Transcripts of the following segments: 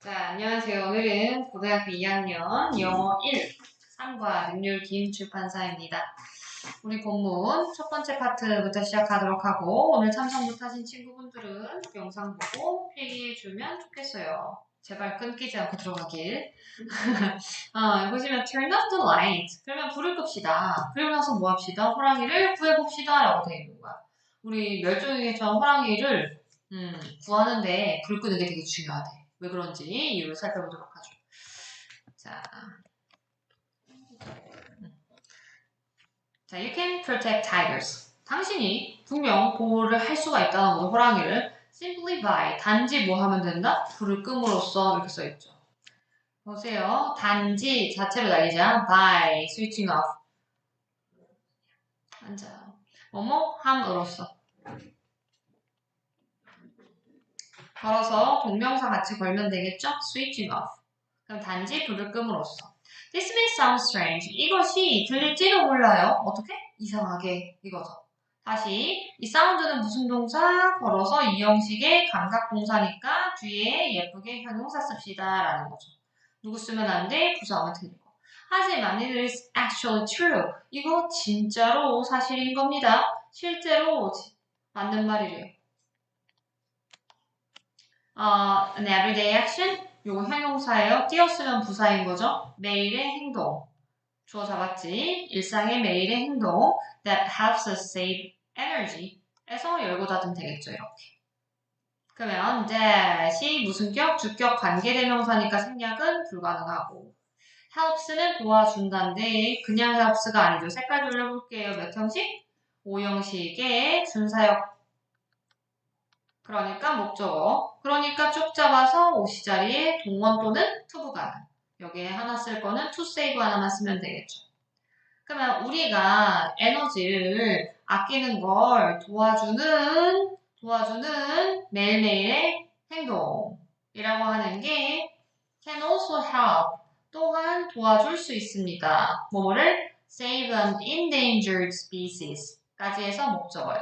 자, 안녕하세요. 오늘은 고등학교 2학년 영어 1, 3과 능률 긴 출판사입니다. 우리 본문 첫 번째 파트부터 시작하도록 하고 오늘 참석 못하신 친구분들은 영상 보고 필기해주면 좋겠어요. 제발 끊기지 않고 들어가길. 보시면 turn off the light. 그러면 불을 끕시다. 그리고 나서 뭐 합시다? 호랑이를 구해봅시다. 라고 되어 있는 거야. 우리 멸종위기처럼 호랑이를 구하는데 불 끄는 게 되게 중요하대. 왜 그런지 이유를 살펴보도록 하죠. 자, you can protect tigers. 당신이 분명 보호를 할 수가 있다는 거죠. 호랑이를 simply by 단지 뭐 하면 된다? 불을 끔으로써 이렇게 써있죠. 보세요. 단지 자체로 날리자. by switching off. 앉아. 뭐뭐 함으로써. 걸어서 동명사 같이 걸면 되겠죠? switching off. 그럼 단지 불을 끔으로써. This may sound strange. 이것이 들릴지도 몰라요. 어떻게? 이상하게 이거죠. 다시 이 사운드는 무슨 동사? 걸어서 이 형식의 감각 동사니까 뒤에 예쁘게 형용사 씁시다 라는 거죠. 누구 쓰면 안 돼? 부사하면 틀리고. 하지만 it is actually true. 이거 진짜로 사실인 겁니다. 실제로 맞는 말이래요. An everyday action. 요거 형용사예요. 띄었으면 부사인 거죠. 매일의 행동. 주어 잡았지. 일상의 매일의 행동. That helps us save energy. 에서 열고 닫으면 되겠죠. 이렇게. 그러면 that이 무슨 격? 주격 관계대명사니까 생략은 불가능하고. helps는 도와준다인데 그냥 helps가 아니죠. 색깔 돌려볼게요. 몇 형식? 5형식의 준사역. 그러니까 목적어. 그러니까 쭉 잡아서 오시 자리에 동원 또는 투부가. 여기에 하나 쓸 거는 to save 하나만 쓰면 되겠죠. 그러면 우리가 에너지를 아끼는 걸 도와주는 매일매일의 행동이라고 하는 게 can also help. 또한 도와줄 수 있습니다. 뭐를 save an endangered species 까지 해서 목적어요.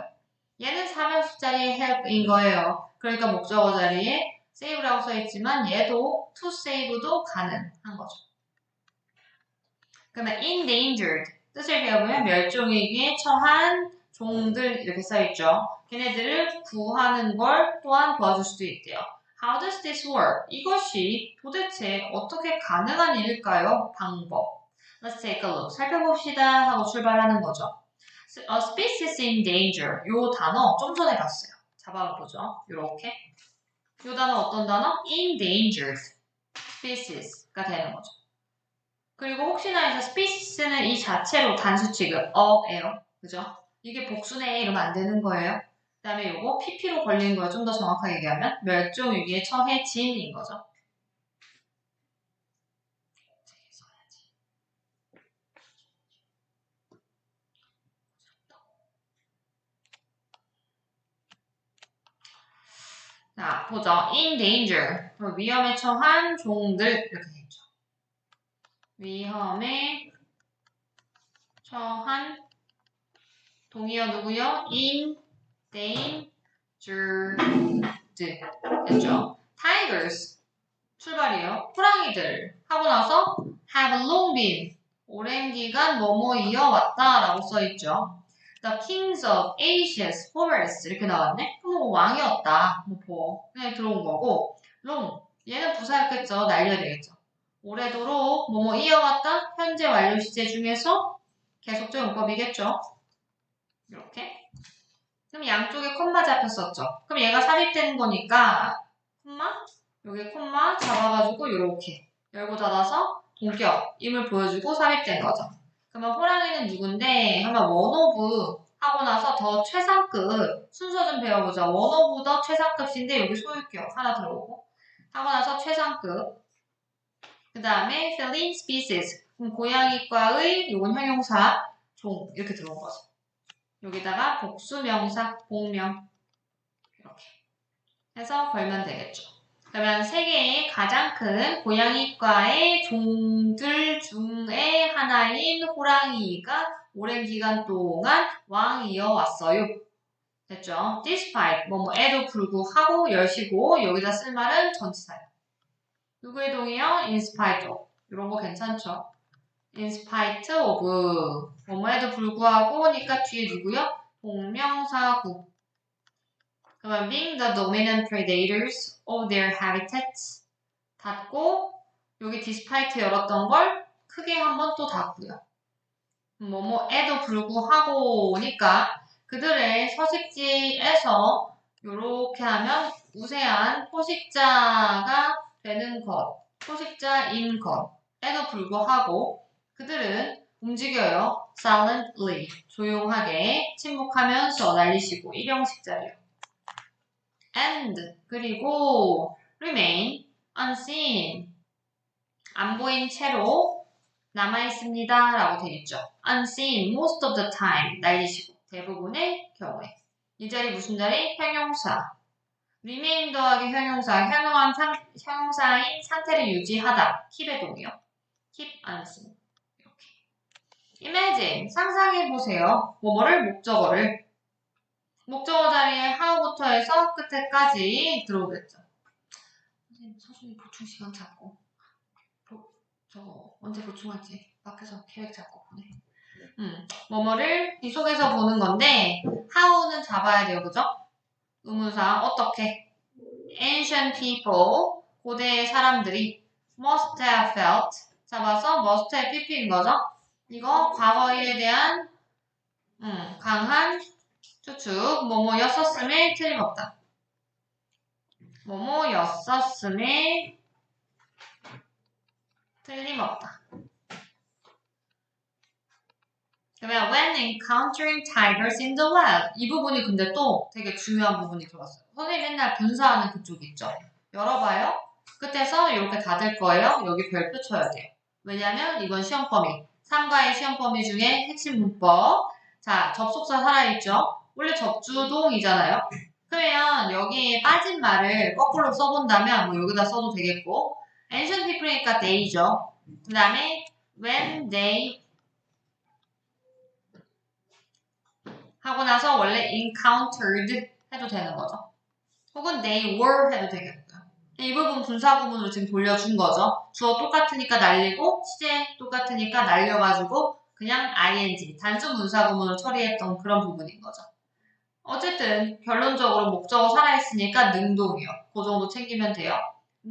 얘는 3형식 자리에 help인 거예요. 그러니까 목적어 자리에 save라고 써있지만 얘도 to save도 가능한 거죠. 그러면 endangered 뜻을 배워보면 멸종위기에 처한 종들 이렇게 써있죠. 걔네들을 구하는 걸 또한 도와줄 수도 있대요. How does this work? 이것이 도대체 어떻게 가능한 일일까요? 방법. Let's take a look. 살펴봅시다 하고 출발하는 거죠. A species in danger. 요 단어 좀 전에 봤어요. 잡아보죠. 요렇게. 요 단어 어떤 단어? endangered species가 되는 거죠. 그리고 혹시나 해서 species는 이 자체로 단수치급 어예요. 그죠? 이게 복수네 이러면 안 되는 거예요. 그 다음에 요거 pp로 걸리는 거예요. 좀 더 정확하게 얘기하면 멸종위기에 처해진인 거죠. 자, 보죠. in danger. 위험에 처한 종들 이렇게 되죠. 위험에 처한 동의어 누구요? in danger 됐죠? tigers 출발이에요. 호랑이들 하고 나서 have long been 오랜 기간 뭐뭐 이어왔다 라고 써있죠. The kings of Asia's forests 이렇게 나왔네. 그럼 왕이었다. 뭐 그냥 들어온 거고 long 얘는 부사였겠죠. 날려야 되겠죠. 오래도록 뭐뭐 이어왔다. 현재 완료 시제 중에서 계속적 용법이겠죠. 이렇게. 그럼 양쪽에 콤마 잡혔었죠. 그럼 얘가 삽입되는 거니까 콤마 여기 콤마 잡아가지고 이렇게 열고 닫아서 동격임을 보여주고 삽입된 거죠. 그러면 호랑이는 누군데 하면 원오브 하고 나서 더 최상급 순서 좀 배워보자. 원오브 더 최상급인데 여기 소유격 하나 들어오고 하고 나서 최상급 그 다음에 feline species 그럼 고양이과의 요건 형용사 종 이렇게 들어온 거죠. 여기다가 복수명사 복명 이렇게 해서 걸면 되겠죠. 그러면 세계의 가장 큰 고양이과의 종들 중에 하나인 호랑이가 오랜 기간 동안 왕이어 왔어요. 됐죠? despite 뭐뭐에도 불구하고 열시고 여기다 쓸 말은 전치사예요. 누구의 동의어? in spite of. 이런 거 괜찮죠? in spite of. 뭐뭐에도 불구하고니까 뒤에 누구요? 동명사구. 그러면 being the dominant predators of their habitats. 닫고 여기 despite 열었던 걸 크게 한번 또 닫고요. 뭐뭐에도 불구하고니까 그들의 서식지에서 이렇게 하면 우세한 포식자가 되는 것, 포식자인 것에도 불구하고 그들은 움직여요. silently, 조용하게 침묵하면서 날리시고 일형식 자리요. and, 그리고 remain, unseen, 안 보인 채로 남아있습니다 라고 되어있죠. unseen, most of the time, 날리시고 대부분의 경우에. 이 자리 무슨 자리? 형용사. remain 더하기 형용사, 형용사인 상태를 유지하다. keep의 동이요. keep unseen. 이렇게. imagine, 상상해보세요. 뭐뭐를, 목적어를. 목적어 자리에 how부터 해서 끝에까지 들어오겠죠. 선생님, 서준이 보충 시간 잡고. 저거 언제 보충할지 밖에서 계획 잡고 보내. 뭐뭐를 이 속에서 보는 건데 how는 잡아야 돼요, 그죠? 의문사 어떻게? Ancient people, 고대의 사람들이 must have felt 잡아서 must have pp인 거죠? 이거 과거에 대한 강한 추측 뭐뭐였었음에 틀림없다. 뭐뭐였었음에 틀림없다. 그러면 when encountering tigers in the wild 이 부분이 근데 또 되게 중요한 부분이 들어왔어요. 선생님 맨날 분사하는 그쪽 있죠? 열어봐요. 끝에서 이렇게 닫을 거예요. 여기 별표 쳐야 돼요. 왜냐면 이건 시험 범위. 3과의 시험 범위 중에 핵심 문법. 자, 접속사 살아있죠? 원래 접주동이잖아요. 그러면 여기에 빠진 말을 거꾸로 써본다면 뭐 여기다 써도 되겠고 ancient people이니까 they죠. 그 다음에 when they 하고 나서 원래 encountered 해도 되는 거죠. 혹은 they were 해도 되겠고요. 이 부분 분사 구문으로 지금 돌려준 거죠. 주어 똑같으니까 날리고 시제 똑같으니까 날려가지고 그냥 ing 단순 분사 구문으로 처리했던 그런 부분인 거죠. 어쨌든 결론적으로 목적어 살아있으니까 능동이요. 그 정도 챙기면 돼요.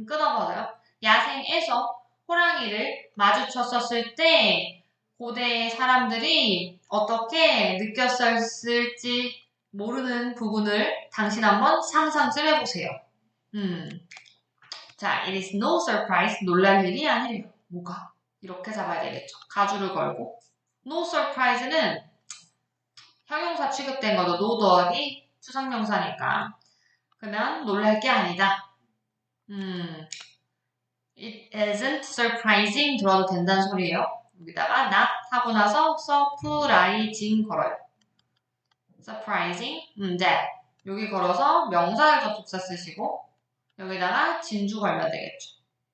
끊어버려요. 야생에서 호랑이를 마주쳤었을 때 고대의 사람들이 어떻게 느꼈을지 모르는 부분을 당신 한번 상상 좀 해보세요. 자, it is no surprise. 놀랄 일이 아니에요. 뭐가? 이렇게 잡아야 되겠죠. 가주를 걸고. no surprise는 형용사 취급된 거죠. no 더하기 추상명사니까. 그러면 놀랄 게 아니다. It isn't surprising 들어도 된다는 소리예요. 여기다가 not 하고 나서 surprising 걸어요. surprising, that. 여기 걸어서 명사를 접속사 쓰시고 여기다가 진주 걸면 되겠죠.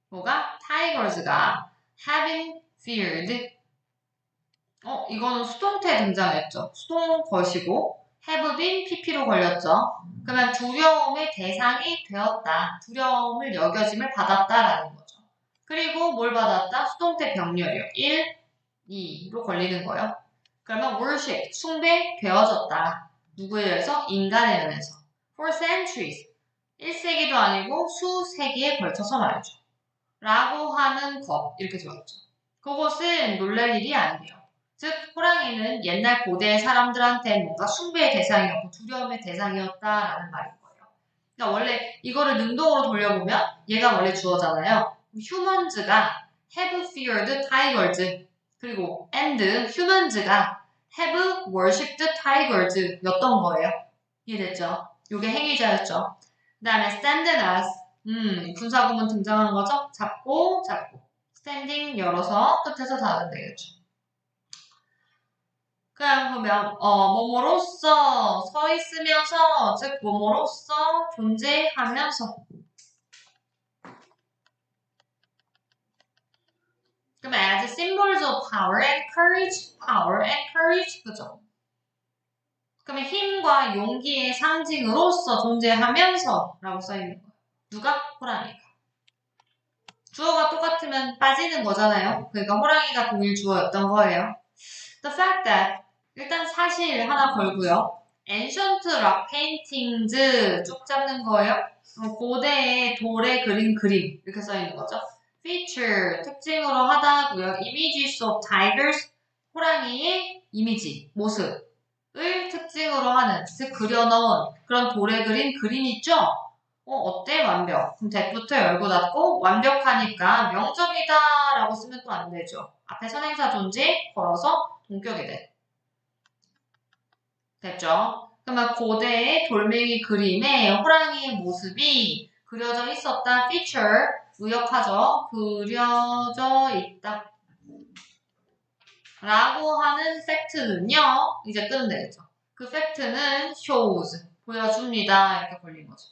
뭐가? tigers가 having feared. 이거는 수동태 등장했죠. 수동 것이고 have been pp로 걸렸죠. 그러면 두려움의 대상이 되었다. 두려움을 여겨짐을 받았다라는 거죠. 그리고 뭘 받았다? 수동태 병렬이요. 1, 2로 걸리는 거예요. 그러면 worship, 숭배되어졌다. 누구에 의해서? 인간에 의해서. For centuries, 1세기도 아니고 수세기에 걸쳐서 말이죠. 라고 하는 것, 이렇게 들었죠. 그것은 놀랄 일이 아니에요. 즉, 호랑이는 옛날 고대 사람들한테 뭔가 숭배의 대상이었고 두려움의 대상이었다라는 말인 거예요. 그러니까 원래 이거를 능동으로 돌려보면 얘가 원래 주어잖아요. humans가 have feared tigers 그리고 and humans가 have worshipped tigers 였던 거예요. 이해됐죠? 이게 행위자였죠. 그 다음에 stand as 분사구문 등장한 거죠? 잡고 standing 열어서 끝에서 닫으면 되겠죠. 그냥 보면 뭐뭐로써 서 있으면서 즉 뭐뭐로써 존재하면서 그럼 as symbols of power and courage 그죠? 그러면 힘과 용기의 상징으로서 존재하면서 라고 써있는 거예요. 누가? 호랑이가. 주어가 똑같으면 빠지는 거잖아요. 그러니까 호랑이가 동일 주어였던 거예요. The fact that 일단 사실 하나 걸고요. Ancient rock paintings 쭉 잡는 거예요. 고대의 돌에 그린 그림 이렇게 써 있는 거죠. Feature 특징으로 하다고요. Images of tigers 호랑이의 이미지 모습을 특징으로 하는 즉 그려놓은 그런 돌에 그린 그림 있죠. 어때? 완벽. 그럼 that부터 열고 닫고 완벽하니까 명적이다 라고 쓰면 또 안 되죠. 앞에 선행사 존재 걸어서 동격이 돼. 됐죠? 그러면 고대의 돌멩이 그림에 호랑이의 모습이 그려져 있었다. feature, 의역하죠. 그려져 있다. 라고 하는 팩트는요. 이제 끄면 되겠죠. 그 팩트는 shows, 보여줍니다. 이렇게 걸린 거죠.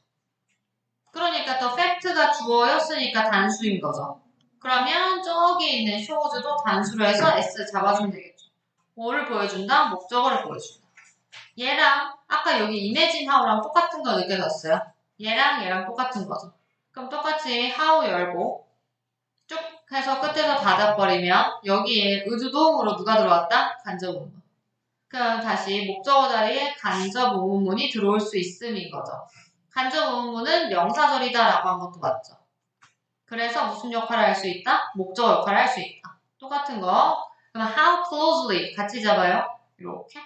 그러니까 또 팩트가 주어였으니까 단수인 거죠. 그러면 저기 있는 shows도 단수로 해서 s 잡아주면 되겠죠. 뭐를 보여준다? 목적어를 보여준다. 얘랑 아까 여기 imagine how랑 똑같은 거 느껴졌어요. 얘랑 얘랑 똑같은 거죠. 그럼 똑같이 how 열고 쭉 해서 끝에서 닫아버리면 여기에 의주동으로 누가 들어왔다? 간접 의문문. 그럼 다시 목적어 자리에 간접 의문문이 들어올 수 있음인 거죠. 간접 의문문은 명사절이다 라고 한 것도 맞죠. 그래서 무슨 역할을 할 수 있다? 목적어 역할을 할 수 있다. 똑같은 거. 그럼 how closely 같이 잡아요. 이렇게.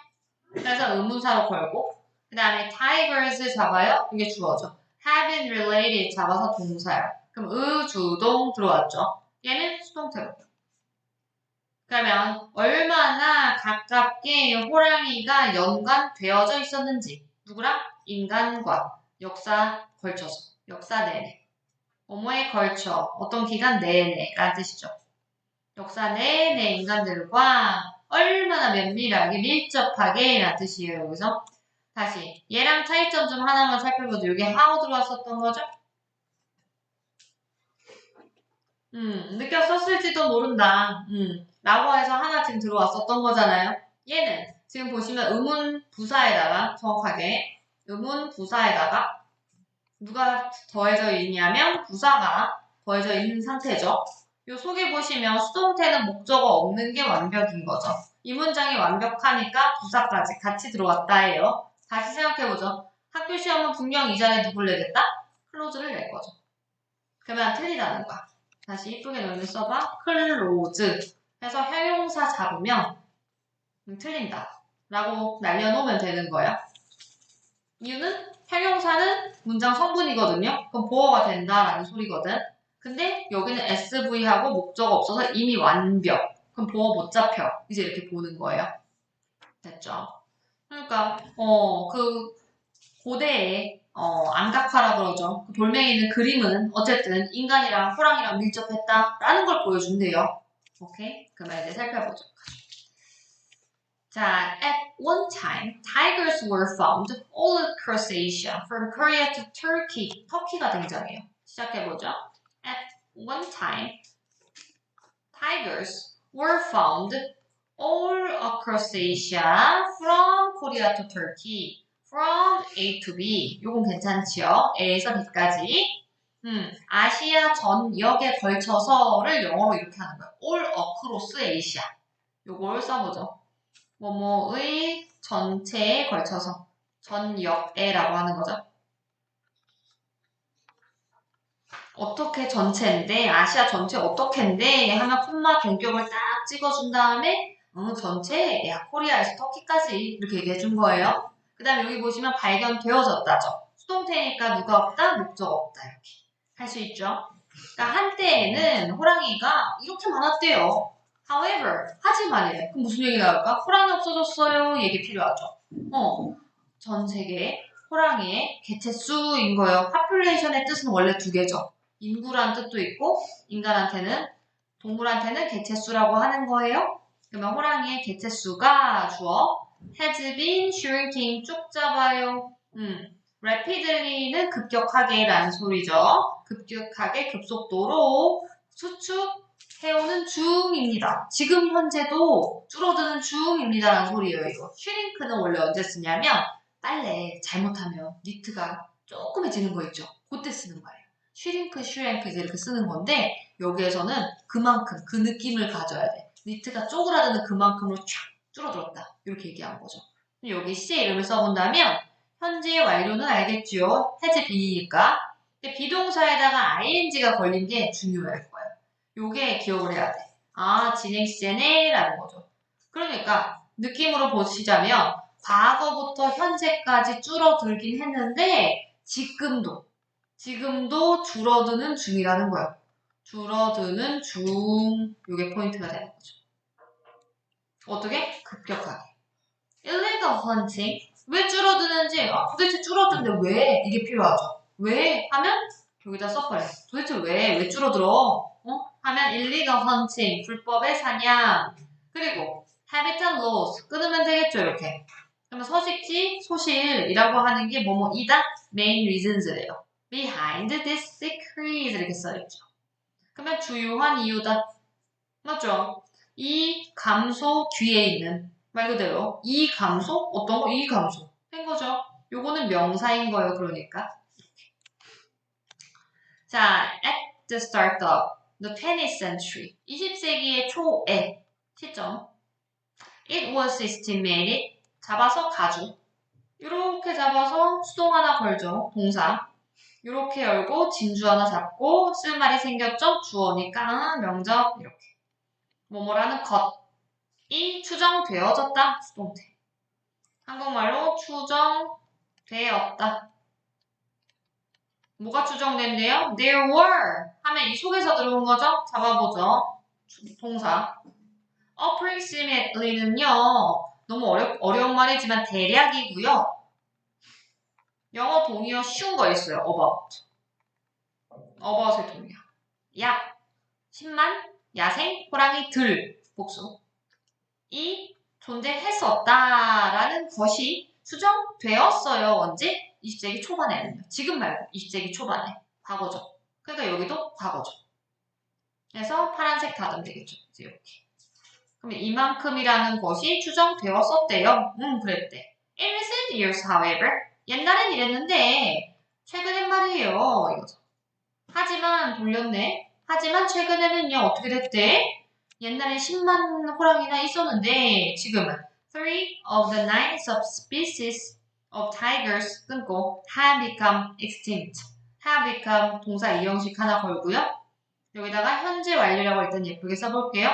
그래서 의문사로 걸고 그 다음에 tigers 잡아요. 이게 주어죠. have been related 잡아서 동사요. 그럼 의주동 들어왔죠. 얘는 수동태로. 그러면 얼마나 가깝게 호랑이가 연관되어져 있었는지 누구랑? 인간과 역사 걸쳐서 역사 내내 뭐뭐에 걸쳐 어떤 기간 내내 라는 뜻이죠. 역사 내내 인간들과 얼마나 면밀하게 밀접하게 라는 뜻이에요. 여기서 다시 얘랑 차이점 좀 하나만 살펴보죠. 여기 how 들어왔었던 거죠? 느꼈었을지도 모른다. 라고 해서 하나 지금 들어왔었던 거잖아요. 얘는 지금 보시면 의문 부사에다가 정확하게 의문 부사에다가 누가 더해져 있냐면 부사가 더해져 있는 상태죠. 요 속에 보시면 수동태는 목적어 없는 게 완벽인 거죠. 이 문장이 완벽하니까 부사까지 같이 들어왔다예요. 다시 생각해보죠. 학교 시험은 분명 이 자리에 누굴 내겠다? 클로즈를 낼 거죠. 그러면 틀리다는 거야. 다시 이쁘게 넣으면 써봐. 클로즈 해서 형용사 잡으면 틀린다 라고 날려놓으면 되는 거예요. 이유는 형용사는 문장 성분이거든요. 그럼 보어가 된다라는 소리거든. 근데 여기는 SV하고 목적어 없어서 이미 완벽. 그럼 보어 못 잡혀. 이제 이렇게 보는 거예요. 됐죠? 그러니까 그 고대의 암각화라 그러죠. 그 돌멩이 있는 그림은 어쨌든 인간이랑 호랑이랑 밀접했다라는 걸 보여준대요. 오케이? 그러면 이제 살펴보죠. 자, at one time, tigers were found all across Asia, from Korea to Turkey. 터키가 등장해요. 시작해보죠. At one time, tigers were found all across Asia, from Korea to Turkey. From A to B. 요건 괜찮지요? A에서 B까지. 아시아 전역에 걸쳐서를 영어로 이렇게 하는 거예요. All across Asia. 요걸 써보죠. 뭐뭐의 전체에 걸쳐서 전역에라고 하는 거죠. 어떻게 전체인데 아시아 전체 어떻게인데 하면 콤마 동격을 딱 찍어준 다음에 전체 야 코리아에서 터키까지 이렇게 얘기해 준 거예요. 그 다음에 여기 보시면 발견되어졌다죠. 수동태니까 누가 없다? 목적 없다 이렇게 할 수 있죠. 그러니까 한때에는 호랑이가 이렇게 많았대요. However, 하지만이래. 그럼 무슨 얘기 나올까? 호랑이 없어졌어요. 얘기 필요하죠. 전 세계 호랑이의 개체수인 거예요. population의 뜻은 원래 두 개죠. 인구란 뜻도 있고 인간한테는 동물한테는 개체수라고 하는 거예요. 그러면 호랑이의 개체수가 주어 has been shrinking 쭉 잡아요. rapidly는 급격하게 라는 소리죠. 급격하게 급속도로 수축해오는 중입니다. 지금 현재도 줄어드는 중입니다 라는 소리예요. 이거 shrink는 원래 언제 쓰냐면 빨래 잘못하면 니트가 조그매지는 거 있죠. 그때 쓰는 거예요. shrink, shrank 이렇게 쓰는 건데 여기에서는 그만큼 그 느낌을 가져야 돼. 니트가 쪼그라드는 그만큼으로 촥 줄어들었다. 이렇게 얘기한 거죠. 여기 C의 이름을 써본다면 현재 완료는 알겠죠? 해제 B니까. 근데 비동사에다가 ing가 걸린 게 중요할 거예요. 요게 기억을 해야 돼. 아, 진행 시제네 라는 거죠. 그러니까 느낌으로 보시자면 과거부터 현재까지 줄어들긴 했는데 지금도 줄어드는 중이라는 거예요. 줄어드는 중. 요게 포인트가 되는 거죠. 어떻게? 급격하게. illegal hunting. 왜 줄어드는지, 도대체 줄어드는데 왜? 이게 필요하죠. 왜? 하면 여기다 써버려. 도대체 왜 줄어들어? 하면 illegal hunting, 불법의 사냥. 그리고 habitat loss, 끊으면 되겠죠, 이렇게. 그러면 서식지, 소실이라고 하는 게 뭐뭐이다? main reasons래요. behind this decrease 이렇게 써있죠. 그러면 주요한 이유다. 맞죠? 이 감소 뒤에 있는 말 그대로 이 감소? 어떤 거? 이 감소. 된 거죠. 요거는 명사인 거예요. 그러니까. 자, at the start of the 20th century. 20세기의 초에 시점. It was estimated. 잡아서 가주. 이렇게 잡아서 수동 하나 걸죠. 동사. 이렇게 열고 진주 하나 잡고 쓸 말이 생겼죠. 주어니까 명적 이렇게. 뭐뭐라는 것이 추정되어졌다. 수동태. 한국말로 추정되었다. 뭐가 추정된대요? There were 하면 이 속에서 들어온 거죠? 잡아보죠. 동사. approximately는요. 너무 어려운 말이지만 대략이고요. 영어 동의어 쉬운 거 있어요. about. about의 동의어. 약 10만 야생 호랑이 들 복수. 이 존재했었다라는 것이 수정되었어요. 언제? 20세기 초반에는요. 지금 말고 20세기 초반에. 과거죠. 그러니까 여기도 과거죠. 그래서 파란색 닫으면 되겠죠. 이렇게. 그럼 이만큼이라는 것이 추정되었었대요. 그랬대. In recent years, however, 옛날엔 이랬는데 최근엔 말이에요. 이거죠. 하지만 돌렸네. 하지만 최근에는요. 어떻게 됐대? 옛날에 10만 호랑이나 있었는데 지금은 3 of the 9 subspecies of tigers 끊고 have become extinct. have become 동사 이형식 하나 걸고요. 여기다가 현재 완료라고 일단 예쁘게 써볼게요.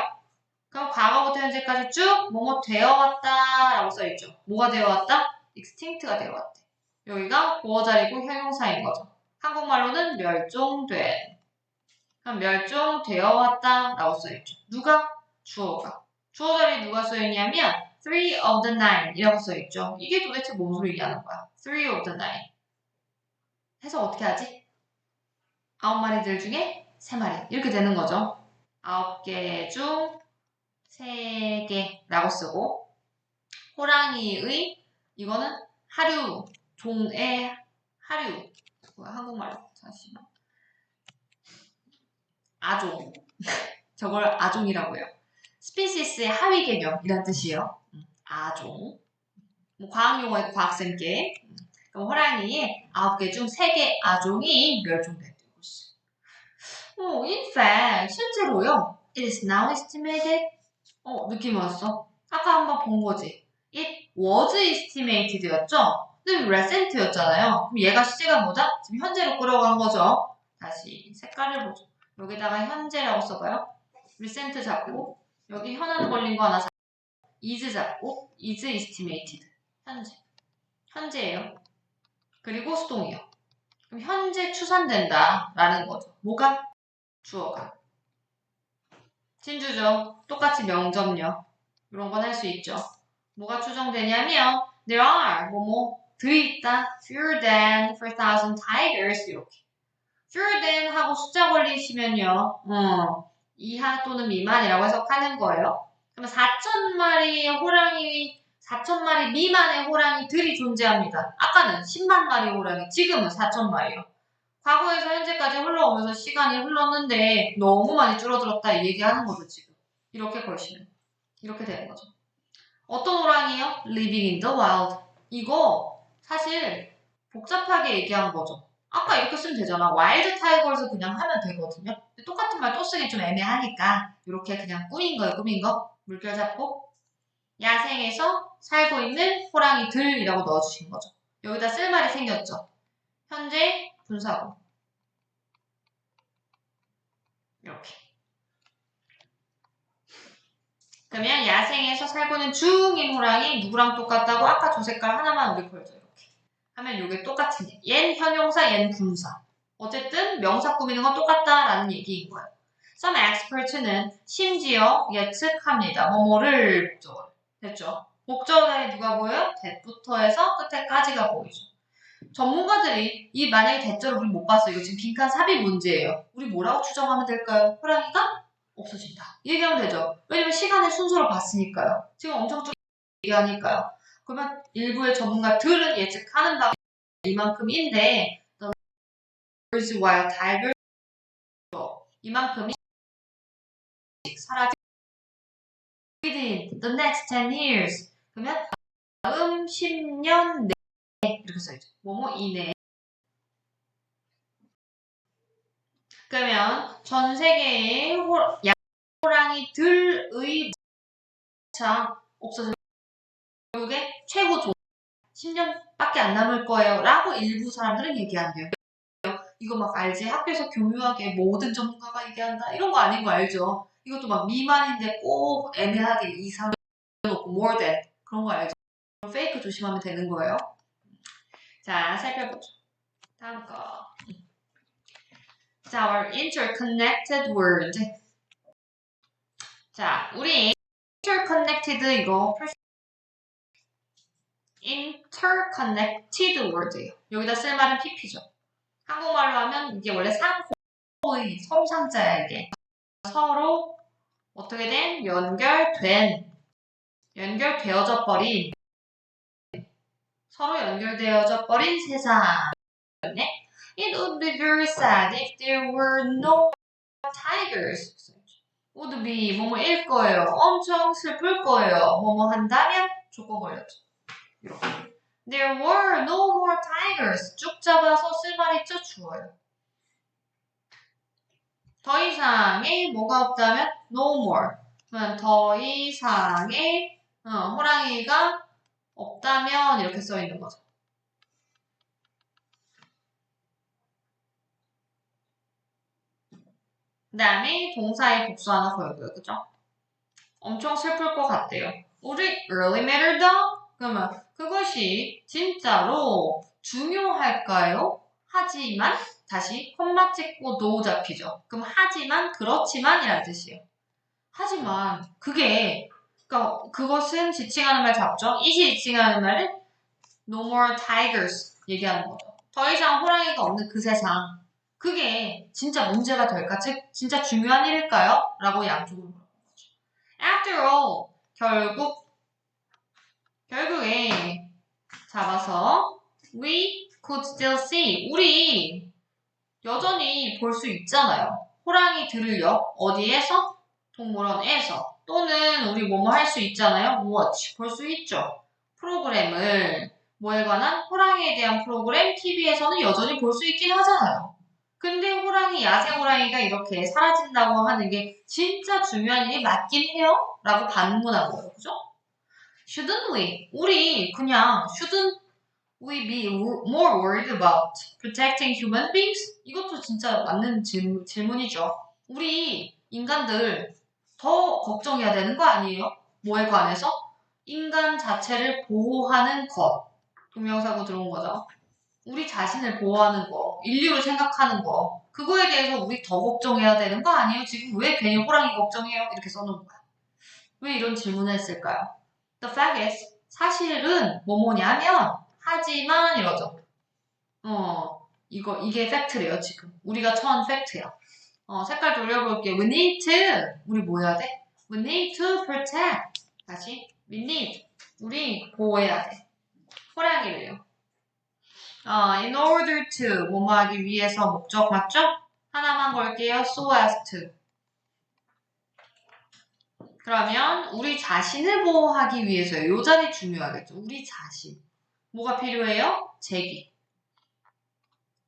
그럼 과거부터 현재까지 쭉 뭐뭐 되어왔다 라고 써있죠. 뭐가 되어왔다? extinct가 되어왔대. 여기가 보어자리고 형용사인 거죠. 한국말로는 멸종된. 그럼 멸종되어 왔다 라고 써있죠. 누가? 주어가. 주어 자리에 누가 써있냐면 3 of the 9 이라고 써있죠. 이게 도대체 뭔 소리냐는 거야. 3 of the 9. 해서 어떻게 하지? 9마리들 중에 3마리. 이렇게 되는 거죠. 9개 중 3개 라고 쓰고 호랑이의 이거는 하류, 종의 하류. 뭐야 한국말로. 잠시만. 아종. 저걸 아종이라고 해요. 스피시스의 하위 개념이란 뜻이에요. 아종. 뭐 과학용어의 과학쌤께. 그럼 호랑이의 9개 중 3개 아종이 멸종됐대요. In fact, 실제로요. It is now estimated. 느낌 왔어? 아까 한번 본 거지. It was estimated였죠? 근데 recent였잖아요. 그럼 얘가 시제가 뭐죠? 지금 현재로 끌어간 거죠. 다시 색깔을 보죠. 여기다가 현재라고 써봐요. recent 잡고 여기 현안 걸린 거 하나 잡고 is 잡고 is estimated. 현재예요. 그리고 수동이요. 그럼 현재 추산된다 라는 거죠. 뭐가? 주어가. 진주죠. 똑같이 명점요. 이런 건 할 수 있죠. 뭐가 추정되냐면 there are 들이 있다. fewer than 4,000 tigers 이렇게. fewer than 하고 숫자 걸리시면요. 이하 또는 미만이라고 해석하는 거예요. 그러면 4,000마리의 호랑이, 4,000마리 미만의 호랑이들이 존재합니다. 아까는 10만 마리의 호랑이, 지금은 4,000마리요. 과거에서 현재까지 흘러오면서 시간이 흘렀는데 너무 많이 줄어들었다 이 얘기하는 거죠, 지금. 이렇게 걸시면. 이렇게 되는 거죠. 어떤 호랑이요? Living in the wild. 이거 사실 복잡하게 얘기한 거죠. 아까 이렇게 쓰면 되잖아. 와일드 타이거에서 그냥 하면 되거든요. 근데 똑같은 말 또 쓰기 좀 애매하니까 이렇게 그냥 꾸민 거예요. 꾸민 거. 물결 잡고 야생에서 살고 있는 호랑이들이라고 넣어주신 거죠. 여기다 쓸 말이 생겼죠. 현재 분사구. 이렇게. 그러면 야생에서 살고 있는 중인 호랑이 누구랑 똑같다고? 아까 저 색깔 하나만 우리 보여줘. 이렇게. 하면 이게 똑같은 얘기. 얜 형용사, 얜 분사. 어쨌든 명사 꾸미는 건 똑같다라는 얘기인 거예요. Some experts는 심지어 예측합니다. 뭐뭐를 목적어로. 됐죠? 목적어에 누가 보여요? that부터 해서 끝에까지가 보이죠. 전문가들이 이 만약에 대절을 우리 못 봤어. 이거 지금 빈칸 삽입 문제예요. 우리 뭐라고 추정하면 될까요? 호랑이가 없어진다. 얘기하면 되죠. 왜냐면 시간의 순서로 봤으니까요. 지금 엄청 쭉 얘기하니까요. 그러면 일부의 전문가들은 예측하는 바가 이만큼인데 the birds while tigers 이만큼이 사라질 within the next 10 years 그러면 다음 10년 내에 이렇게 써있죠. 뭐뭐 이내 그러면 전 세계의 호랑이들의 차 없어질 결국에 최고 조 10년밖에 안 남을 거예요 라고 일부 사람들은 얘기한대요. 이거 막 알지? 학교에서 교묘하게 모든 전문가가 얘기한다 이런 거 아닌 거 알죠? 이것도 막 미만인데 꼭 애매하게 이상 놓고 more than 그런 거 알죠? 페이크 조심하면 되는 거예요. 자 살펴보죠. 다음 거. 자, our interconnected word. 자, 우리 interconnected 이거 interconnected word예요. 여기다 쓸 말은 pp죠. 한국말로 하면 이게 원래 상호의 서상자야 이게. 서로 어떻게 된? 연결되어져 버린 서로 연결되어져 버린 세상. It would be very sad if there were no tigers. would be 뭐뭐일 거예요. 엄청 슬플 거예요. 뭐뭐 한다면 조건 걸렸죠. 이렇게. There were no more tigers. 쭉 잡아서 쓸 말 있죠? 주어요. 더 이상의 뭐가 없다면 no more. 그러면 더 이상의 호랑이가 없다면 이렇게 써 있는 거죠. 그 다음에 동사의 복수 하나 보여줘요. 그죠? 엄청 슬플 것 같대요. Would it really matter though? 그러면 그것이 진짜로 중요할까요? 하지만 다시 콤마 찍고 노 잡히죠. 그럼 하지만 그렇지만이라는 뜻이에요. 하지만 그게 그러니까 그것은 지칭하는 말 잡죠. 이시 지칭하는 말은 no more tigers 얘기하는 거죠. 더 이상 호랑이가 없는 그 세상 그게 진짜 문제가 될까? 즉 진짜 중요한 일일까요? 라고 양쪽으로 물어보는 거죠. After all 결국에 잡아서 we could still see 우리 여전히 볼 수 있잖아요. 호랑이들을요. 어디에서? 동물원에서 또는 우리 뭐뭐 할 수 있잖아요. watch 볼 수 있죠. 프로그램을 뭐에 관한? 호랑이에 대한 프로그램 TV에서는 여전히 볼 수 있긴 하잖아요. 근데 야생 호랑이가 이렇게 사라진다고 하는 게 진짜 중요한 일이 맞긴 해요? 라고 반문한 거예요. 그죠? Shouldn't we? 우리 그냥 shouldn't we be more worried about protecting human beings? 이것도 진짜 맞는 질문이죠. 우리 인간들 더 걱정해야 되는 거 아니에요? 뭐에 관해서? 인간 자체를 보호하는 것. 동명사고 들어온 거죠. 우리 자신을 보호하는 거, 인류를 생각하는 거. 그거에 대해서 우리 더 걱정해야 되는 거 아니에요? 지금 왜 괜히 호랑이 걱정해요? 이렇게 써놓은 거야. 왜 이런 질문을 했을까요? The fact is, 사실은 뭐뭐냐면 하지만 이러죠. 이게 팩트래요, 지금. 우리가 처한 팩트야. 색깔 돌려볼게요. We need to. 우리 뭐 해야 돼? We need to protect. 다시. We need. 우리 보호해야 돼. 호랑이를요. In order to. 뭐뭐 하기 위해서 목적 맞죠? 하나만 걸게요. So as to. 그러면 우리 자신을 보호하기 위해서요. 요 자리 중요하겠죠. 우리 자신. 뭐가 필요해요? 제기.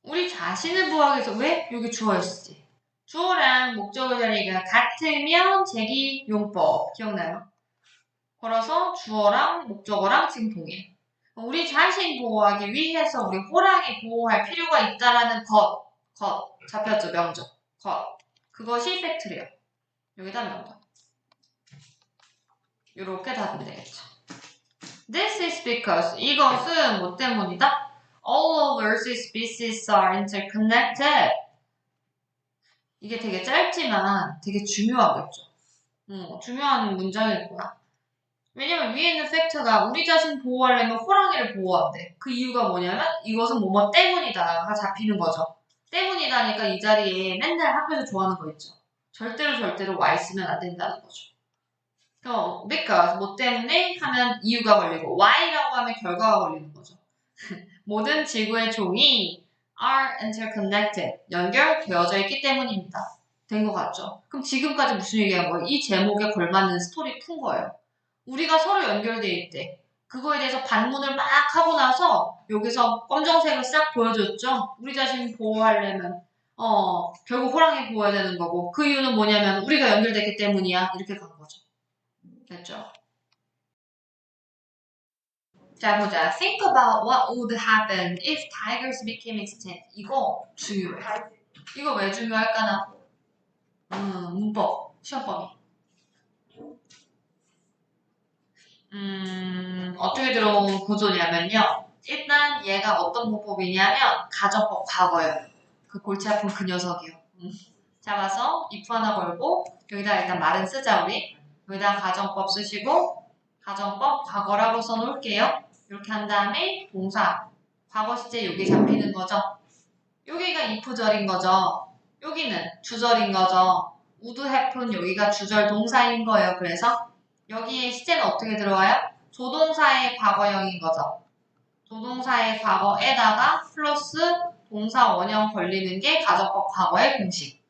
우리 자신을 보호하기 위해서 왜? 여기 주어였지. 주어랑 목적어 자리가 같으면 제기용법 기억나요? 걸어서 주어랑 목적어랑 지금 동일. 우리 자신 보호하기 위해서 우리 호랑이 보호할 필요가 있다라는 것 잡혔죠 명적 그것이 팩트래요. 여기다 명적 이렇게 답하면 되겠죠. This is because 이것은 뭐 때문이다? All of Earth's species are interconnected. 이게 되게 짧지만 되게 중요하겠죠. 중요한 문장일 거야. 왜냐면 위에 있는 팩트가 우리 자신 보호하려면 호랑이를 보호한대. 그 이유가 뭐냐면 이것은 뭐뭐 때문이다가 잡히는 거죠. 때문이다니까 이 자리에 맨날 학교에서 좋아하는 거 있죠. 절대로 와 있으면 안 된다는 거죠. because 뭐 때문에 하면 이유가 걸리고 why라고 하면 결과가 걸리는 거죠. 모든 지구의 종이 are interconnected 연결되어져 있기 때문입니다. 된 것 같죠? 그럼 지금까지 무슨 얘기한 거예요? 이 제목에 걸맞는 스토리 푼 거예요. 우리가 서로 연결돼 있대. 그거에 대해서 반문을 막 하고 나서 여기서 검정색을 싹 보여줬죠. 우리 자신 보호하려면 결국 호랑이 보호해야 되는 거고 그 이유는 뭐냐면 우리가 연결됐기 때문이야. 이렇게 간 거죠. 됐죠? 자, 보자. Think about what would happen if tigers became extinct. 이거 중요해. 이거 왜 중요할까나? 문법, 시험범위. 어떻게 들어온 구조냐면요. 일단 얘가 어떤 문법이냐면 가정법 과거예요. 그 골치 아픈 그 녀석이요. 잡아서 if 하나 걸고 여기다 일단 말은 쓰자 우리. 여기다 가정법 쓰시고 가정법 과거라고 써놓을게요. 이렇게 한 다음에 동사 과거 시제 여기 잡히는 거죠. 여기가 if절인 거죠. 여기는 주절인 거죠. would happen 여기가 주절 동사인 거예요. 그래서 여기에 시제는 어떻게 들어와요? 조동사의 과거형인 거죠. 조동사의 과거에다가 플러스 동사 원형 걸리는 게 가정법 과거의 공식.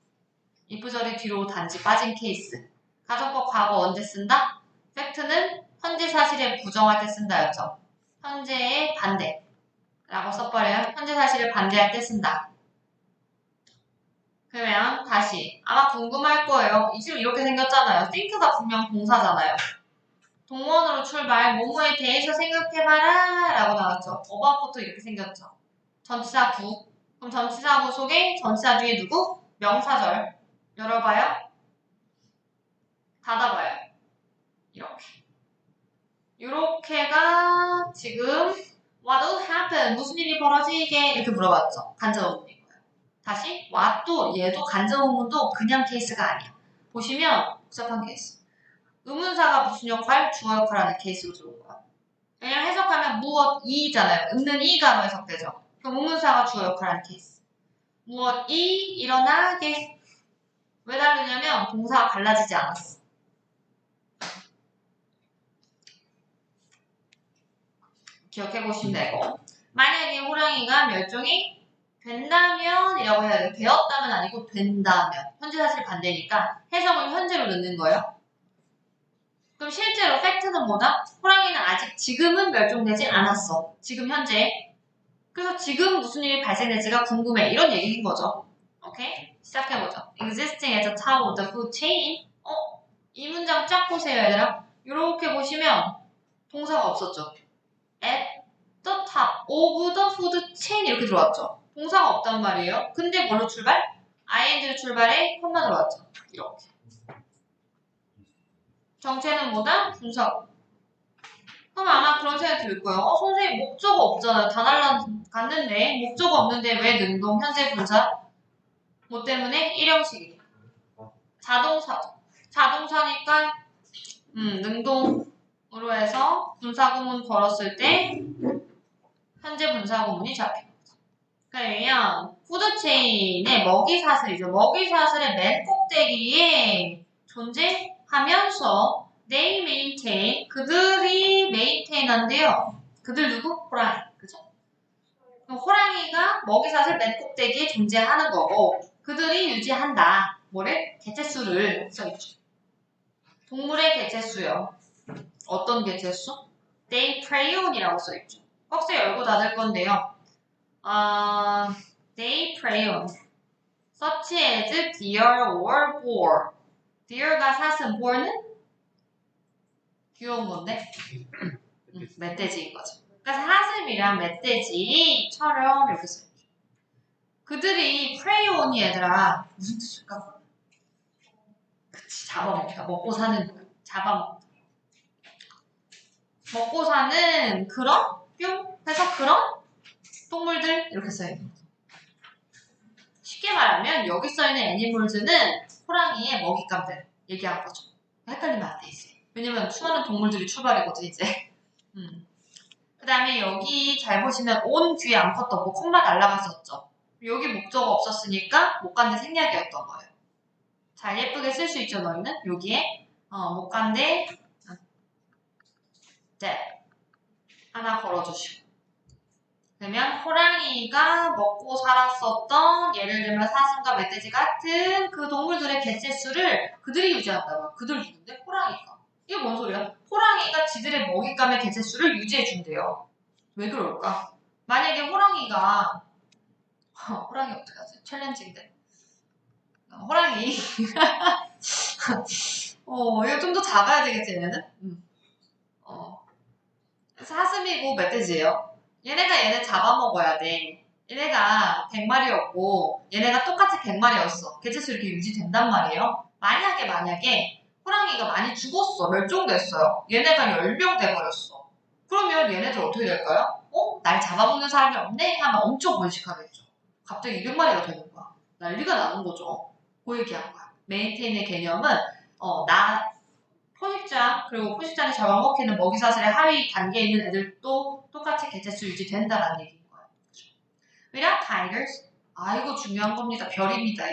if절이 뒤로 단지 빠진 케이스. 가정법 과거 언제 쓴다? 팩트는 현재 사실에 부정할 때 쓴다였죠. 현재의 반대라고 써버려요. 현재 사실을 반대할 때 쓴다. 그러면 다시 아마 궁금할 거예요. 이 지금 이렇게 생겼잖아요. think가 분명 동사잖아요. 동원으로 출발, 뭐뭐에 대해서 생각해봐라 라고 나왔죠. about부터 이렇게 생겼죠. 전치사 구. 그럼 전치사 구 속에 전치사 중에 누구? 명사절. 열어봐요. 닫아봐요. 이렇게. 이렇게가 지금 what would happen? 무슨 일이 벌어지게? 이렇게 물어봤죠. 간접어문인 거예요. 다시 what도 얘도 간접어문도 그냥 케이스가 아니야. 보시면 복잡한 케이스. 의문사가 무슨 역할? 주어 역할하는 케이스로 들어온 거야. 그냥 해석하면 무엇 이잖아요. 있는 이가로 해석되죠. 그럼 의문사가 주어 역할하는 케이스. 무엇이 일어나게. 왜 다르냐면 동사가 갈라지지 않았어. 기억해보시면 되고 만약에 호랑이가 멸종이 된다면 이라고 해야 돼요. 되었다면 아니고 된다면 현재 사실 반대니까 해석을 현재로 넣는 거예요. 그럼 실제로 팩트는 뭐다? 호랑이는 아직 지금은 멸종되지 않았어. 지금 현재. 그래서 지금 무슨 일이 발생될지가 궁금해. 이런 얘기인 거죠. 오케이? 시작해보죠. Existing at the top of the food chain. 이 문장 쫙 보세요, 얘들아. 이렇게 보시면 동사가 없었죠. At the top of the food chain 이렇게 들어왔죠. 동사가 없단 말이에요. 근데 뭘로 출발? ing로 출발해 콤마 들어왔죠. 이렇게. 정체는 뭐다? 분사고. 그럼 아마 그런 생각이 들 거예요. 선생님 목적어 없잖아요. 다 날라갔는데 목적어 없는데 왜 능동 현재 분사? 뭐 때문에? 일형식이에요. 자동사니까 능동으로 해서 분사구문 걸었을 때 현재 분사구문이 잡혀요. 그러면 푸드체인의 먹이사슬이죠. 먹이사슬의 맨 꼭대기에 존재하면서 they maintain 그들이 maintain한대요. 그들 누구? 호랑이. 그죠? 호랑이가 먹이사슬 맨 꼭대기에 존재하는 거고 그들이 유지한다. 뭐를? 개체수를 써있죠. 동물의 개체수요. 어떤 개체수? They prey on이라고 써있죠. 꺽쇠 열고 닫을 건데요. they prey on. such as deer or boar. deer가 사슴, boar는 귀여운 건데 멧돼지인 거죠. 그러니까 사슴이랑 멧돼지처럼 이렇게 써요. 그들이 prey on이 얘들아 무슨 뜻일까? 그치, 잡아먹다. 먹고 사는 거야. 잡아먹다. 먹고 사는 그런 뿅 해서 그런 동물들 이렇게 써있는 거죠. 쉽게 말하면 여기 써있는 애니멀즈는 호랑이의 먹잇감들 얘기한 거죠. 헷갈리면 안 돼 이제. 왜냐면 수많은 동물들이 출발이거든 이제. 그 다음에 여기 잘 보시면 온 귀에 암컷 떴고 콤마 날라갔었죠. 여기 목적어 없었으니까 못 간데 생략이었던 거예요. 잘 예쁘게 쓸 수 있죠 너희는? 여기에 못 간데 하나 걸어주시고. 그러면 호랑이가 먹고 살았었던 예를 들면 사슴과 멧돼지 같은 그 동물들의 개체수를 그들이 유지한다고. 그들 누군데? 호랑이가. 이게 뭔 소리야? 호랑이가 지들의 먹잇감의 개체수를 유지해준대요. 왜 그럴까? 만약에 호랑이가 호랑이 어떡하지? 챌린지인데. 호랑이 이거 좀 더 작아야 되겠지 얘네는? 사슴이고 멧돼지예요. 얘네 잡아먹어야 돼. 얘네가 100마리였고 얘네가 똑같이 100마리였어. 개체수 이렇게 유지된단 말이에요. 만약에 호랑이가 많이 죽었어. 멸종됐어요. 얘네가 10명 돼버렸어. 그러면 얘네들 어떻게 될까요? 날 잡아먹는 사람이 없네? 하면 엄청 번식하겠죠. 갑자기 200마리가 되는 거야. 난리가 나는 거죠. 그 얘기한 거야. 메인테인의 개념은 포식자 그리고 포식자를 잡아먹히는 먹이사슬의 하위 단계에 있는 애들도 똑같이 개체수 유지된다라는 얘기인 거예요. 왜냐? tigers. 이거 중요한 겁니다. 별입니다.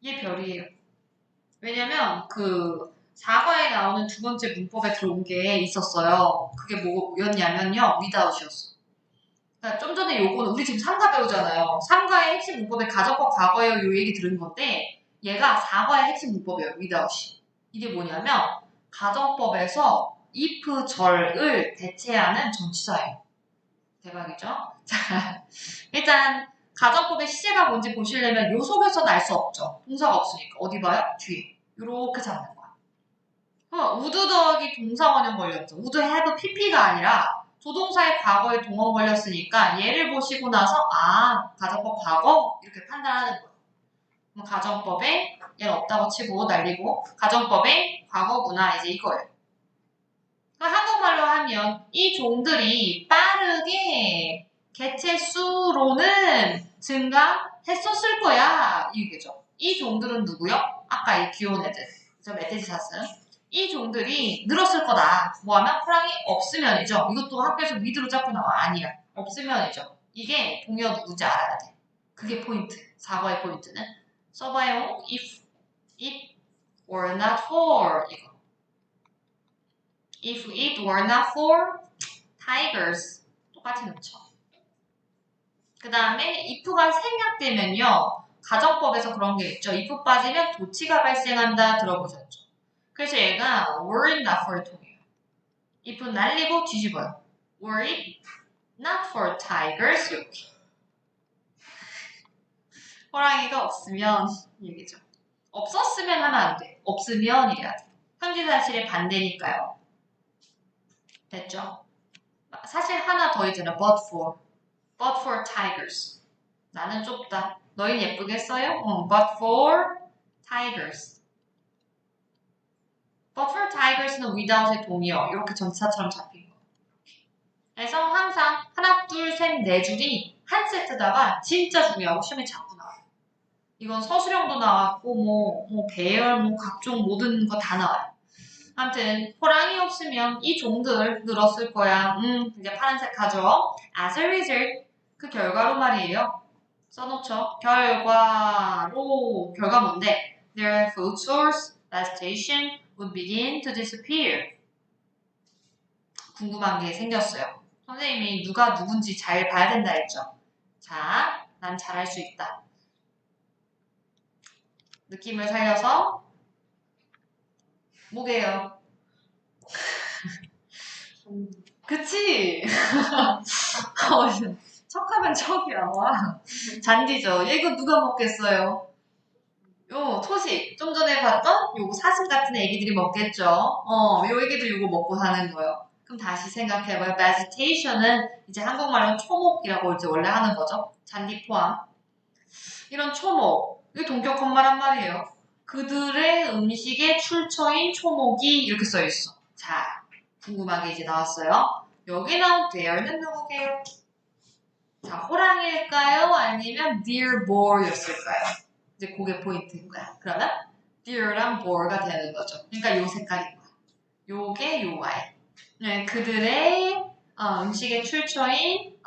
얘 별이에요. 왜냐면 그 사과에 나오는 두 번째 문법에 들어온 게 있었어요. 그게 뭐였냐면요. without이었어. 그러니까 좀 전에 요거는 우리 지금 삼가 배우잖아요. 삼가의 핵심 문법에 가정법 과거예요. 요 얘기 들은 건데 얘가 사과의 핵심 문법이에요. without이. 이게 뭐냐면 가정법에서 if 절을 대체하는 전치사예요. 대박이죠? 자, 일단 가정법의 시제가 뭔지 보시려면 요 속에서 알 수 없죠. 동사가 없으니까. 어디 봐요? 뒤에. 요렇게 잡는 거야. 우드 더하기 동사 원형 걸렸죠. 우드 have pp가 아니라 조동사의 과거에 동원 걸렸으니까 얘를 보시고 나서 가정법 과거? 이렇게 판단하는 거예요. 그럼 가정법에 얘는 없다고 치고 날리고 가정법에 과거구나 이제 이거예요. 한국말로 하면 이 종들이 빠르게 개체수로는 증가했었을 거야 이 얘기죠. 이 종들은 누구요? 아까 이 귀여운 애들 그죠? 멧돼지 사슴. 이 종들이 늘었을 거다. 뭐하면? 호랑이 없으면이죠. 이것도 학교에서 위드로 잡고 나와. 아니야. 없으면이죠. 이게 동의어 누구지 알아야 돼. 그게 포인트. 사과의 포인트는 써봐요. if it were not for 이거. If it were not for tigers 똑같이 넣죠. 그 다음에 if가 생략되면요. 가정법에서 그런 게 있죠. if 빠지면 도치가 발생한다 들어보셨죠. 그래서 얘가 were it not for 통해요. if 날리고 뒤집어요. were it not for tigers 이렇게. 호랑이가 없으면 얘기죠. 없었으면 하면 안 돼. 없으면 이래야 돼. 현지사실의 반대니까요. 됐죠? 사실 하나 더 있잖아. but for tigers. 나는 좁다. 너희 예쁘게 써요? but for tigers. but for tigers는 without의 동의어. 이렇게 전치사처럼 잡힌 거. 그래서 항상 하나, 둘, 셋, 네 줄이 한 세트다가 진짜 중요하고 시험에 자꾸 나와요. 이건 서술형도 나왔고 배열, 각종 모든 거 다 나와요. 아무튼 호랑이 없으면 이 종들 늘었을 거야. 이제 파란색 하죠. As a result, 그 결과로 말이에요. 써놓죠. 결과 뭔데? Their food source, vegetation would begin to disappear. 궁금한 게 생겼어요. 선생님이 누가 누군지 잘 봐야 된다 했죠. 자, 난 잘할 수 있다. 느낌을 살려서 뭐게요? 그치? 척하면 척이야, 와. 잔디죠. 이거 누가 먹겠어요? 요 토식 좀 전에 봤던 요거 사슴 같은 애기들이 먹겠죠. 요 애기들 요거 먹고 사는 거예요. 그럼 다시 생각해봐요. vegetation은 이제 한국말로 초목이라고 이제 원래 하는 거죠. 잔디 포함. 이런 초목, 이게 동격 헛말한 말이에요. 그들의 음식의 출처인 초목이 이렇게 써 있어. 자, 궁금하게 이제 나왔어요. 여기 나온 there는 누구게요? 자, 호랑이일까요? 아니면 deer boar였을까요? 이제 그게 포인트인 거야. 그러면 deer랑 boar가 되는 거죠. 그러니까 요 색깔인 거야. 요게 요 아이. 네, 그들의 음식의 출처인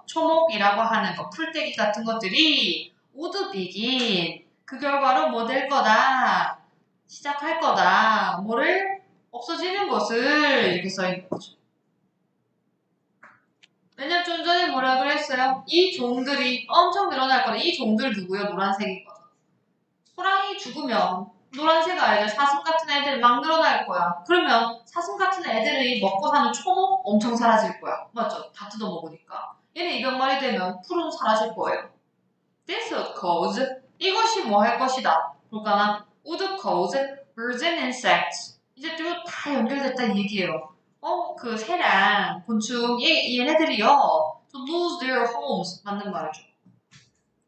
초목이라고 하는 거, 풀떼기 같은 것들이 would begin 그 결과로 뭐 될 거다. 시작할 거다. 뭐를 없어지는 것을 이렇게 써 있는 거죠. 왜냐면 좀 전에 뭐라 그랬어요? 이 종들이 엄청 늘어날 거다. 이 종들 누구요? 노란색이거든. 호랑이 죽으면 노란색 알죠? 사슴 같은 애들 막 늘어날 거야. 그러면 사슴 같은 애들이 먹고 사는 초목 엄청 사라질 거야. 맞죠? 다 뜯어먹으니까. 얘네 이병말이 되면 풀은 사라질 거예요. This would cause 이것이 뭐 할 것이다. 볼까나? would cause birds and insects. 이제 또 다 연결됐다 이 얘기예요. 그 새랑 곤충 얘네들이요. to lose their homes 맞는 말이죠.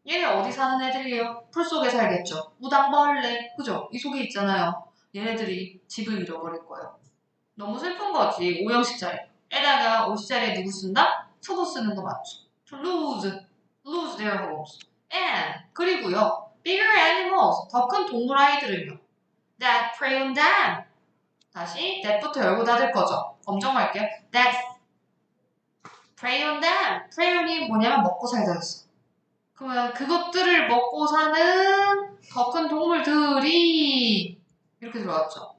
얘네 어디 사는 애들이에요? 풀 속에 살겠죠. 무당벌레, 그죠? 이 속에 있잖아요. 얘네들이 집을 잃어버릴 거예요. 너무 슬픈 거지. 5형식 자리. 에다가 5식 자리에 누구 쓴다? 초보 쓰는 거 맞죠? To lose their homes. And 그리고요. bigger animals, 더 큰 동물 아이들은요. that prey on them. 다시 that부터 열고 닫을 거죠. 검정할게요. that prey on them. prey on이 뭐냐면 먹고 살다였어. 그러면 그것들을 먹고 사는 더 큰 동물들이 이렇게 들어왔죠.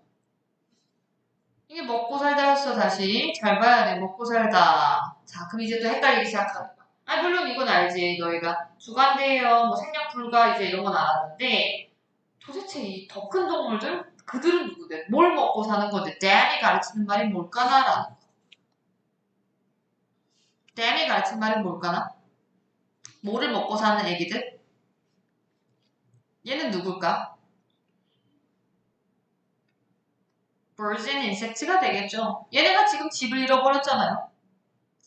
이게 먹고 살다였어. 다시 잘 봐야 돼. 먹고 살다. 자, 그럼 이제 또 헷갈리기 시작하는 거야. 물론 이건 알지. 너희가 주간대예요. 뭐 생략 불가 이제 이런 건 알았는데 도대체 이 더 큰 동물들 그들은 누구들? 뭘 먹고 사는 건데? 댄이 가르치는 말이 뭘까나라는 거. 댄이 가르치는 말이 뭘까나? 뭐를 먹고 사는 애기들? 얘는 누굴까? birds and insects가 되겠죠. 얘네가 지금 집을 잃어버렸잖아요.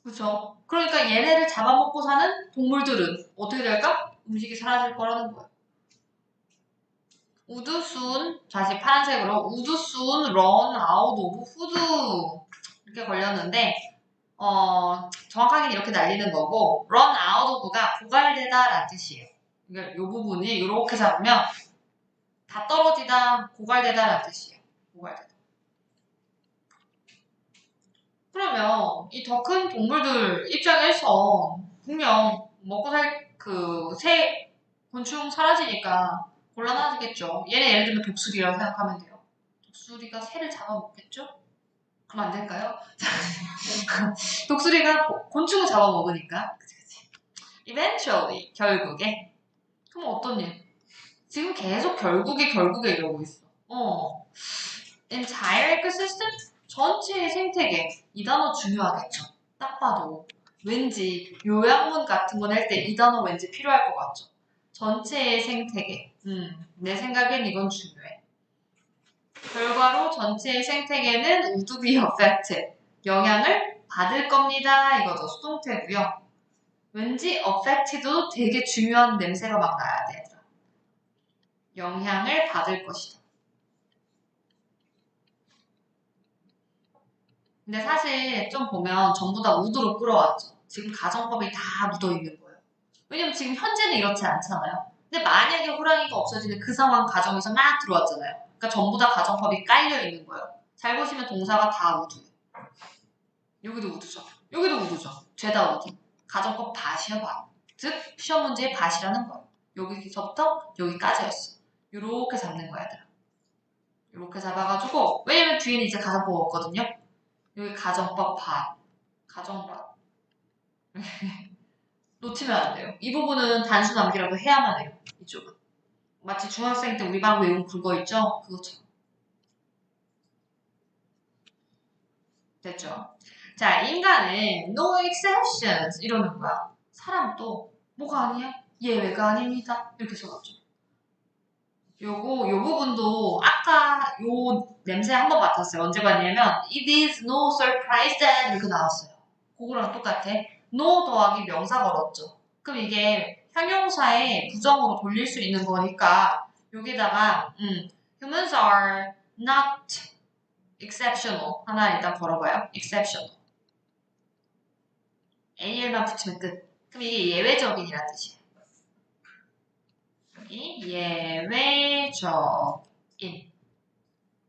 그렇죠? 그러니까 얘네를 잡아먹고 사는 동물들은 어떻게 될까? 음식이 사라질 거라는 거예요. would soon, 다시 파란색으로 would soon run out of food 이렇게 걸렸는데 정확하게는 이렇게 날리는 거고 run out of가 고갈되다 라는 뜻이에요. 그러니까 이 부분이 이렇게 잡으면 다 떨어지다, 고갈되다 라는 뜻이에요. 고갈되다. 그러면 이 더 큰 동물들 입장에서 분명 먹고 살 새 곤충 사라지니까 곤란하겠죠. 얘네 예를 들면 독수리라고 생각하면 돼요. 독수리가 새를 잡아먹겠죠? 그럼 안 될까요? 독수리가 곤충을 잡아먹으니까. 그치. Eventually, 결국에. 그럼 어떤 일? 지금 계속 결국에 이러고 있어. Entire ecosystem? 전체의 생태계. 이 단어 중요하겠죠. 딱 봐도. 왠지 요양문 같은 거 낼 때 이 단어 왠지 필요할 것 같죠. 전체의 생태계. 내 생각엔 이건 중요해. 결과로 전체의 생태계는 would be affected. 영향을 받을 겁니다. 이거죠. 수동태고요. 왠지 affected도 되게 중요한 냄새가 막 나야 돼. 영향을 받을 것이다. 근데 사실 좀 보면 전부 다 우드로 끌어왔죠. 지금 가정법이 다 묻어있는 거예요. 왜냐면 지금 현재는 이렇지 않잖아요. 근데 만약에 호랑이가 없어지는 그 상황 가정에서 막 들어왔잖아요. 그러니까 전부 다 가정법이 깔려있는 거예요. 잘 보시면 동사가 다 우드예요. 여기도 우드죠. 여기도 우드죠. 죄다 우드. 가정법 밭이야 밭. 즉 시험 문제의 밭이라는 거예요. 여기서부터 여기까지였어. 요렇게 잡는 거야 얘들아. 요렇게 잡아가지고 왜냐면 뒤에는 이제 가정법 없거든요. 여기 가정법 밭. 가정법. 놓치면 안 돼요. 이 부분은 단수 암기라도 해야만 해요. 이쪽은. 마치 중학생 때 우리 방 외운 그거 있죠? 그거처럼. 됐죠? 자, 인간은 no exceptions 이러는 거야. 사람도 뭐가 아니야? 예외가 아닙니다. 이렇게 써놨죠. 요 부분도 아까 요 냄새 한번 맡았어요. 언제 봤냐면 It is no surprise that 이렇게 나왔어요. 그거랑 똑같아. no 더하기 명사 걸었죠. 그럼 이게 형용사에 부정으로 돌릴 수 있는 거니까 여기다가 humans are not exceptional 하나 일단 걸어봐요. exceptional. al만 붙이면 끝. 그럼 이게 예외적인이라는 뜻이에요. 여기 예외적인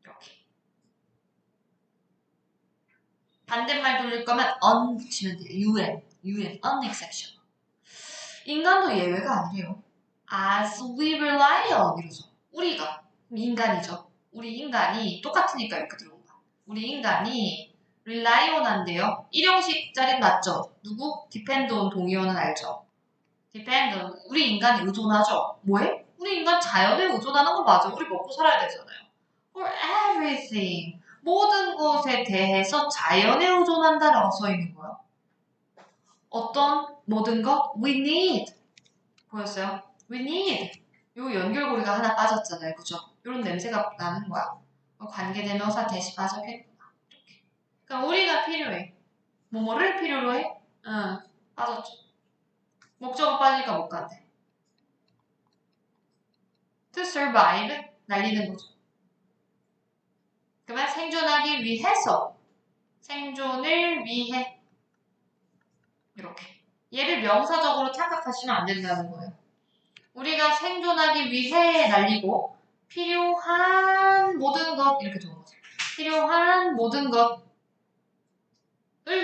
이렇게. 반대말 돌릴 거면 un 붙이면 돼요. un, unexceptional. 인간도 예외가 아니래요. As we rely on 이러죠. 우리가 인간이죠. 우리 인간이 똑같으니까 이렇게 들어온 거야. 우리 인간이 rely on 한대요. 일형식 자리 맞죠? 누구? depend on 동의어는 알죠? depend on 우리 인간이 의존하죠. 뭐해? 우리 인간 자연에 의존하는 거 맞아. 우리 먹고 살아야 되잖아요. For everything 모든 것에 대해서 자연에 의존한다라고 써 있는 거야. 어떤 모든 것? We need. 보였어요? We need. 요 연결고리가 하나 빠졌잖아요. 그죠? 요런 냄새가 나는 거야. 관계대명사 대시 빠졌겠구나. 이렇게. 그러니까 우리가 필요해. 뭐를 필요로 해? 응, 빠졌죠. 목적어 빠지니까 못 간대. To survive. 날리는 거죠. 그러면 생존하기 위해서. 생존을 위해. 이렇게. 얘를 명사적으로 착각하시면 안 된다는 거예요. 우리가 생존하기 위해 날리고 필요한 모든 것 이렇게 적은 거죠. 필요한 모든 것을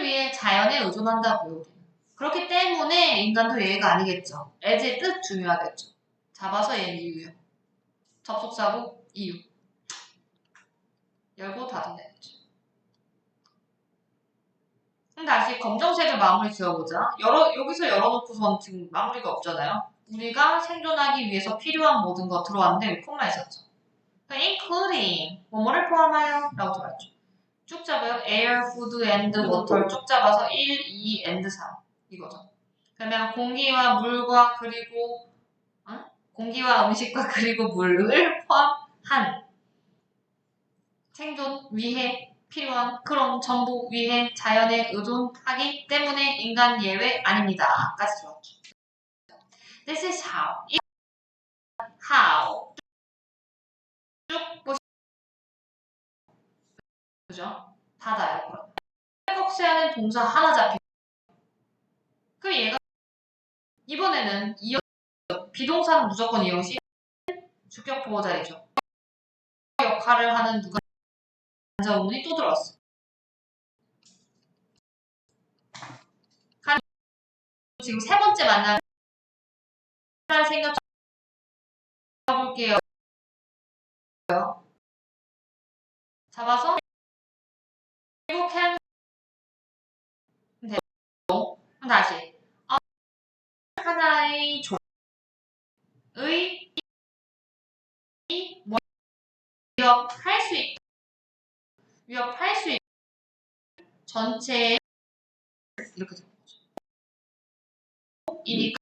위해 자연에 의존한다고요. 우리는. 그렇기 때문에 인간도 예외가 아니겠죠. as의 뜻 중요하겠죠. 잡아서 얘는 이유요. 접속사고 이유. 열고 닫으면 되겠죠. 그럼 다시 검정색을 마무리 지어보자. 여기서 열어놓고선 지금 마무리가 없잖아요. 우리가 생존하기 위해서 필요한 모든 것 들어왔는데 여기 콤마 있었죠. including 뭐뭐를 포함하여 라고 들어왔죠. 쭉 잡아요. air, food, and water 쭉 잡아서 1, 2, and 3 이거죠. 그러면 공기와 물과 그리고 공기와 음식과 그리고 물을 포함한 생존 위해 필요한 그런 전부 위해 자연에 의존하기 때문에 인간 예외 아닙니다. 까지 들어왔죠. This is how. how. 쭉 보시죠. 그죠? 닫아요. 그럼. 꺽쇠하는 동사 하나 잡히고 그럼 얘가 이번에는 비동사는 무조건 이용시 주격 보호 자리죠. 역할을 하는 누가 간접 의문이 또 들어왔어. 지금 세 번째 만남 생각 볼게요. 잡아서 can 그럼 다시 하나의 조의 위협할 수 있다. 위협할 수 있다. 전체에 이렇게 되는 거죠. 이니까